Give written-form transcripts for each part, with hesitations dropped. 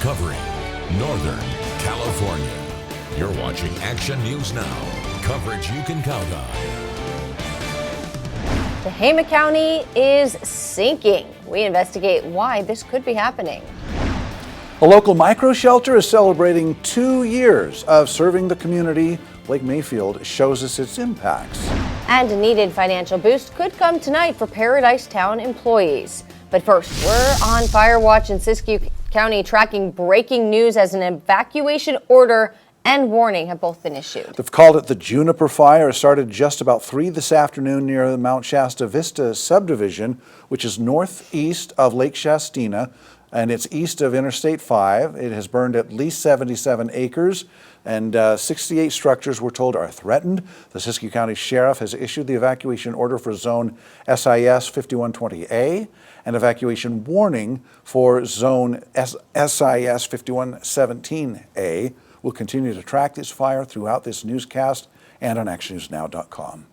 covering Northern California. You're watching Action News Now, coverage you can count on. Tehama County is sinking. We investigate why this could be happening. A local micro shelter is celebrating 2 years of serving the community. Lake Mayfield shows us its impacts. And a needed financial boost could come tonight for Paradise Town employees. But first, we're on fire watch in Siskiyou County, tracking breaking news as an evacuation order and warning have both been issued. They've called it the Juniper Fire. It started just about 3 this afternoon near the Mount Shasta Vista subdivision, which is northeast of Lake Shastina, and it's east of Interstate 5. It has burned at least 77 acres, and 68 structures, we're told, are threatened. The Siskiyou County Sheriff has issued the evacuation order for zone SIS 5120A and evacuation warning for zone SIS 5117A. We'll continue to track this fire throughout this newscast and on actionnewsnow.com.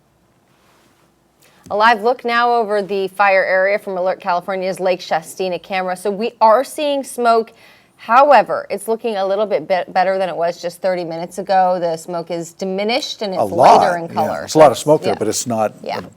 A live look now over the fire area from Alert California's Lake Shastina camera. So we are seeing smoke. However, it's looking a little bit better than it was just 30 minutes ago. The smoke is diminished and it's lighter in color. Yeah, it's a lot of smoke there, but it's not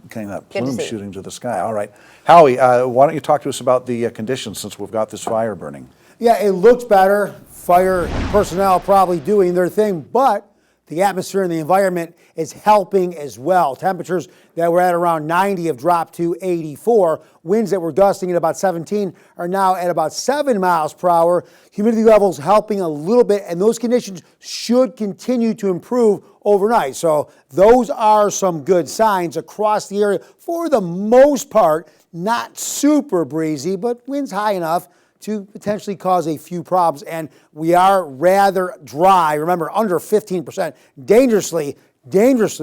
kind of that plume shooting to the sky. All right. Howie, why don't you talk to us about the conditions since we've got this fire burning? Yeah, it looks better. Fire personnel probably doing their thing, but the atmosphere and the environment is helping as well. Temperatures that were at around 90 have dropped to 84. Winds that were gusting at about 17 are now at about 7 miles per hour. Humidity levels helping a little bit, and those conditions should continue to improve overnight. So those are some good signs across the area. For the most part, not super breezy, but winds high enough to potentially cause a few problems. And we are rather dry. Remember, under 15%, dangerously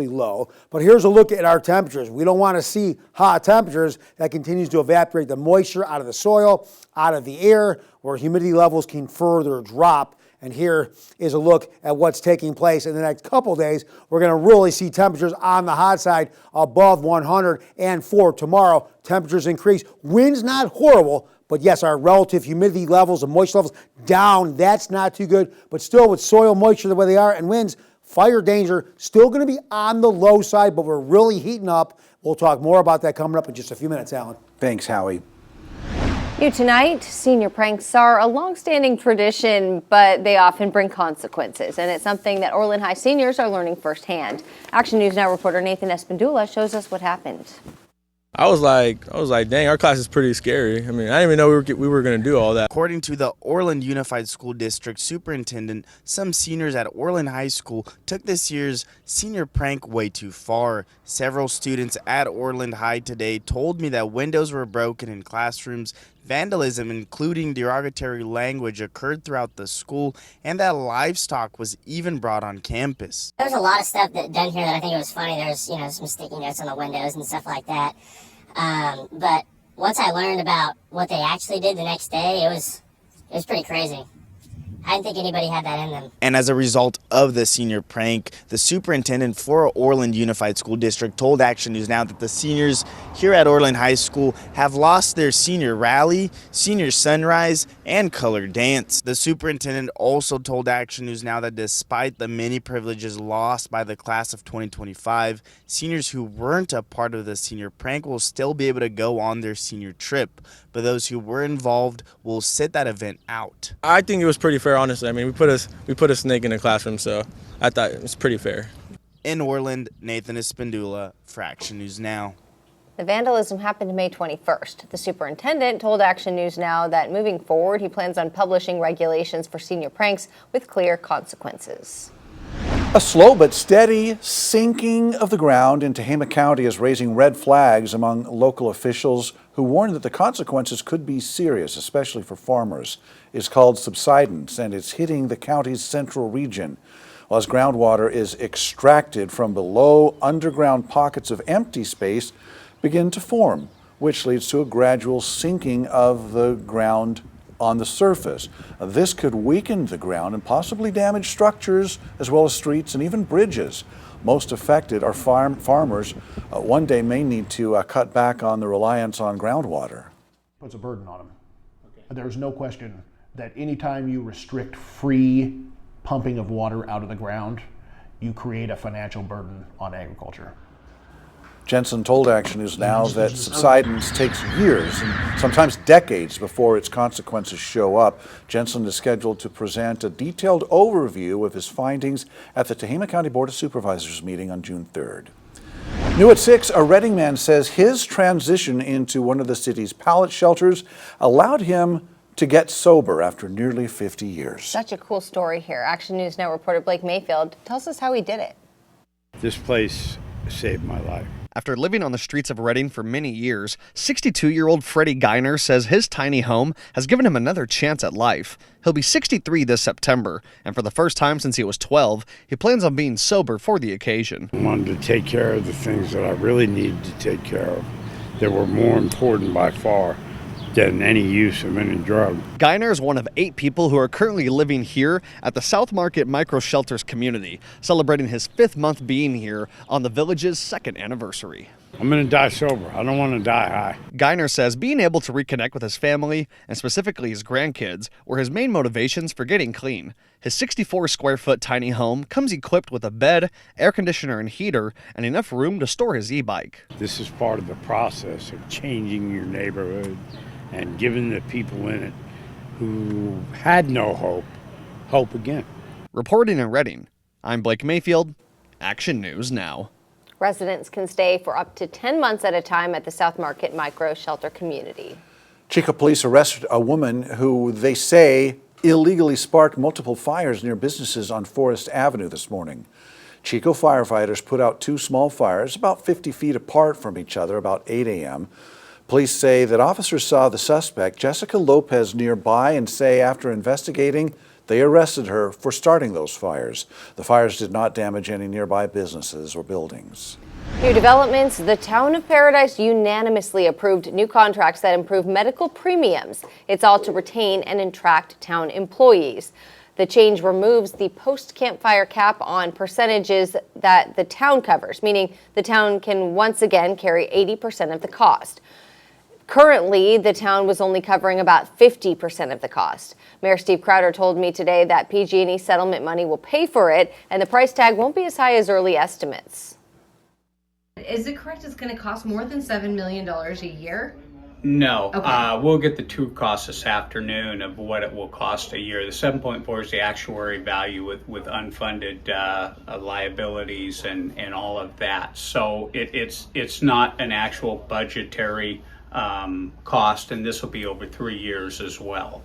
low. But here's a look at our temperatures. We don't want to see hot temperatures. That continues to evaporate the moisture out of the soil, out of the air, where humidity levels can further drop. And here is a look at what's taking place in the next couple days. We're going to really see temperatures on the hot side above 100. And for tomorrow, temperatures increase. Winds not horrible, but yes, our relative humidity levels and moisture levels down. That's not too good. But still, with soil moisture the way they are and winds, fire danger still going to be on the low side, but we're really heating up. We'll talk more about that coming up in just a few minutes, Alan. Thanks, Howie. You tonight, senior pranks are a long-standing tradition, but they often bring consequences, and it's something that Orland High seniors are learning firsthand. Action News Now reporter Nathan Espandula shows us what happened. I was like, dang, our class is pretty scary. I mean, I didn't even know we were going to do all that. According to the Orland Unified School District Superintendent, some seniors at Orland High School took this year's senior prank way too far. Several students at Orland High today told me that windows were broken in classrooms, vandalism, including derogatory language, occurred throughout the school, and that livestock was even brought on campus. There's a lot of stuff done here that I think it was funny. There's, some sticky notes on the windows and stuff like that. But once I learned about what they actually did the next day, it was pretty crazy. I didn't think anybody had that in them. And as a result of the senior prank, the superintendent for Orland Unified School District told Action News Now that the seniors here at Orland High School have lost their senior rally, senior sunrise, and colored dance. The superintendent also told Action News Now that despite the many privileges lost by the class of 2025, seniors who weren't a part of the senior prank will still be able to go on their senior trip, but those who were involved will sit that event out. I think it was pretty fair, honestly. I mean, we put a snake in the classroom, so I thought it was pretty fair. In Orland, Nathan Espandula for Action News Now. The vandalism happened May 21st. The superintendent told Action News Now that moving forward, he plans on publishing regulations for senior pranks with clear consequences. A slow but steady sinking of the ground in Tehama County is raising red flags among local officials who warn that the consequences could be serious, especially for farmers. It's called subsidence, and it's hitting the county's central region. Well, as groundwater is extracted from below, underground pockets of empty space begin to form, which leads to a gradual sinking of the ground on the surface. This could weaken the ground and possibly damage structures as well as streets and even bridges. Most affected are farmers. One day may need to cut back on the reliance on groundwater. Puts a burden on them. Okay. There's no question that anytime you restrict free pumping of water out of the ground, you create a financial burden on agriculture. Jensen told Action News Now that subsidence takes years and sometimes decades before its consequences show up. Jensen is scheduled to present a detailed overview of his findings at the Tehama County Board of Supervisors meeting on June 3rd. New at 6, a Reading man says his transition into one of the city's pallet shelters allowed him to get sober after nearly 50 years. Such a cool story here. Action News Now reporter Blake Mayfield tells us how he did it. This place saved my life. After living on the streets of Reading for many years, 62-year-old Freddie Geiner says his tiny home has given him another chance at life. He'll be 63 this September, and for the first time since he was 12, he plans on being sober for the occasion. I wanted to take care of the things that I really needed to take care of that were more important by far than any use of any drug. Geiner is one of 8 people who are currently living here at the South Market Micro Shelters community, celebrating his 5th month being here on the village's 2nd anniversary. I'm going to die sober. I don't want to die high. Geiner says being able to reconnect with his family, and specifically his grandkids, were his main motivations for getting clean. His 64-square-foot tiny home comes equipped with a bed, air conditioner and heater, and enough room to store his e-bike. This is part of the process of changing your neighborhood and giving the people in it who had no hope, hope again. Reporting in Reading, I'm Blake Mayfield, Action News Now. Residents can stay for up to 10 months at a time at the South Market Micro Shelter community. Chico police arrested a woman who they say illegally sparked multiple fires near businesses on Forest Avenue this morning. Chico firefighters put out 2 small fires about 50 feet apart from each other about 8 a.m. Police say that officers saw the suspect, Jessica Lopez, nearby and say after investigating, they arrested her for starting those fires. The fires did not damage any nearby businesses or buildings. New developments, the town of Paradise unanimously approved new contracts that improve medical premiums. It's all to retain and attract town employees. The change removes the post-campfire cap on percentages that the town covers, meaning the town can once again carry 80% of the cost. Currently, the town was only covering about 50% of the cost. Mayor Steve Crowder told me today that PG&E settlement money will pay for it, and the price tag won't be as high as early estimates. Is it correct it's going to cost more than $7 million a year? No. Okay. We'll get the true cost this afternoon of what it will cost a year. The 7.4 is the actuary value with unfunded liabilities and all of that. So it's not an actual budgetary cost, and this will be over 3 years as well.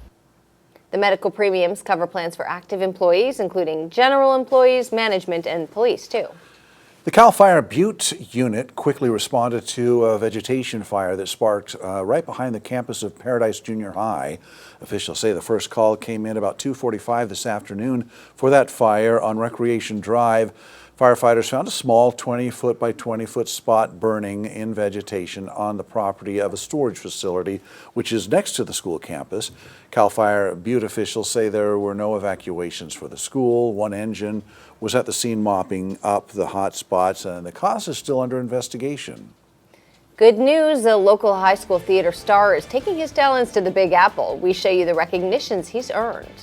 The medical premiums cover plans for active employees, including general employees, management, and police, too. The CAL FIRE Butte unit quickly responded to a vegetation fire that sparked right behind the campus of Paradise Junior High. Officials say the first call came in about 2:45 this afternoon for that fire on Recreation Drive. Firefighters found a small 20-foot by 20-foot spot burning in vegetation on the property of a storage facility, which is next to the school campus. CAL FIRE Butte officials say there were no evacuations for the school. One engine was at the scene mopping up the hot spots, and the cause is still under investigation. Good news, the local high school theater star is taking his talents to the Big Apple. We show you the recognitions he's earned.